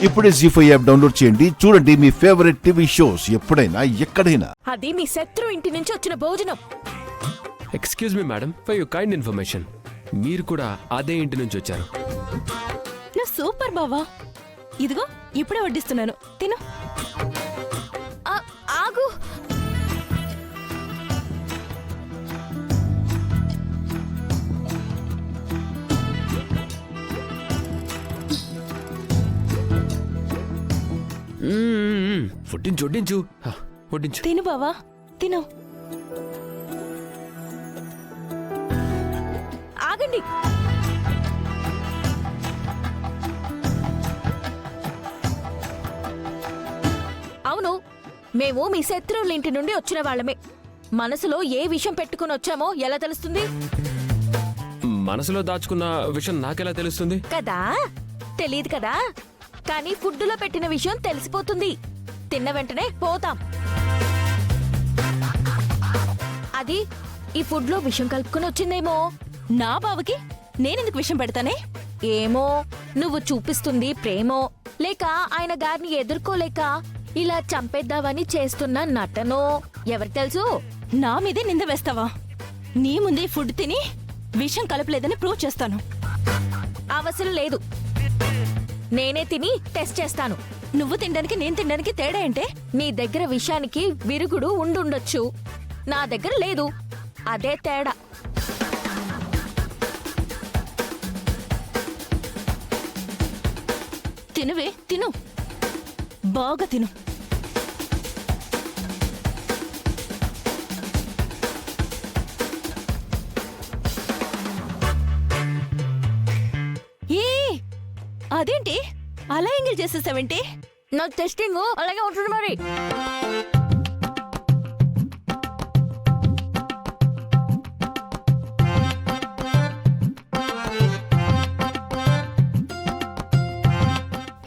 ఇప్పుడే జీ5 app download చేయండి. చూడండి మీ ఫేవరెట్ టీవీ షోస్ ఎప్పుడైనా ఎక్కడైనా. అది మీ శత్రు ఇంటి నుంచి వచ్చిన భోజనం. Excuse me madam, for your kind information, మీరు కూడా అదే ఇంటి నుంచి వచ్చారు. నువ్వు సూపర్ బావా. ఇదిగో ఇప్పుడే వడ్డిస్తున్నాను, తిను. ఆగు. వడ్డించు వడ్డించు వడ్డించు. తిను బావా, తిను. ఆగండి. అవును, మేము మీ శత్రువుల ఇంటి నుండి వచ్చిన వాళ్ళమే. మనసులో ఏ విషయం పెట్టుకుని వచ్చామో ఎలా తెలుస్తుంది? మనసులో దాచుకున్న విషయం నాకెలా తెలుస్తుంది? కదా, తెలియదు కదా. కానీ ఫుడ్డులో పెట్టిన విషయం తెలిసిపోతుంది. తిన్న వెంటనే పోతాం. అది ఈ ఫుడ్ లో విషం కలుపుకుని వచ్చిందేమో. నా బావకి నేనెందుకు విషయం పెడతానే? ఏమో, నువ్వు చూపిస్తుంది ప్రేమో, లేక ఆయన గారిని ఎదుర్కోలేక ఇలా చంపేద్దామని చేస్తున్న నటనో ఎవరికి తెలుసు? నా మీదే నింద వేస్తావా? నీ ముందే ఫుడ్ తిని విషం కలపలేదని ప్రూవ్ చేస్తాను. అవసరం లేదు, నేనే తిని టెస్ట్ చేస్తాను. నువ్వు తినడానికి నేను తినడానికి తేడా ఏంటే? నీ దగ్గర విషయానికి విరుగుడు ఉండుండొచ్చు, నా దగ్గర లేదు. అదే తేడా. తినువే, తిను, బాగా తిను. ఏ అదేంటి అలా ఎంగిల్ చేసేసావేంటి? నా టెస్టింగ్ అలాగే ఉంటుంది మరి.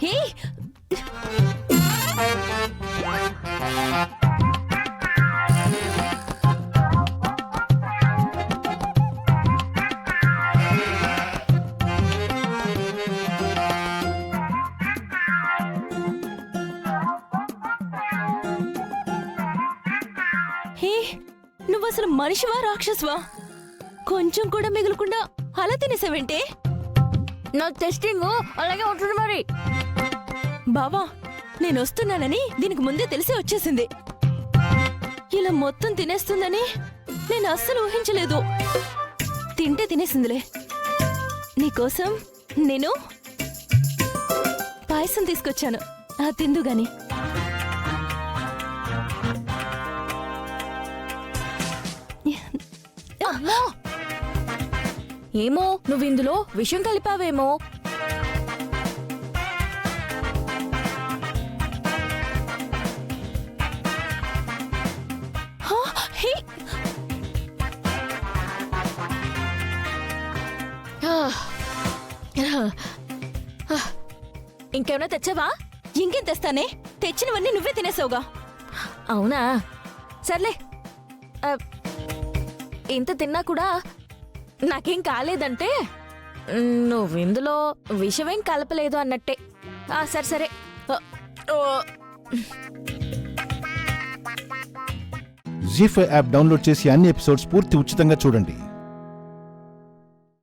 హే, హే, నువ్వు అసలు మనిషివా రాక్షసువా? కొంచెం కూడా మిగలకుండా అలా తినేసావేంటే? నా టెస్టింగ్ అలాగే ఉంటుంది మరి. బావా, నేను వస్తున్నానని దీనికి ముందే తెలిసే వచ్చేసింది. ఇలా మొత్తం తినేస్తుందని నేను అస్సలు ఊహించలేదు. తింటే తినేసిందిలే. నీకోసం నేను పాయసం తీసుకొచ్చాను, ఆ తిందు గాని. అమ్మో! ఏమో, నువ్వు ఇందులో విషం కలిపావేమో. హా, హే, ఇంకేమైనా తెచ్చావా? ఇంకేం తెస్తానే? తెచ్చినవన్నీ నువ్వే తినేసావుగా. అవునా, సర్లే. ఇంత తిన్నా కూడా నాకేం కాలేదంటే నువ్వు ఇందులో విషమేం కలపలేదు అన్నట్టే. సరే సరే. జీ5 యాప్ డౌన్లోడ్ చేసి అన్ని ఎపిసోడ్స్ పూర్తి ఉచితంగా చూడండి.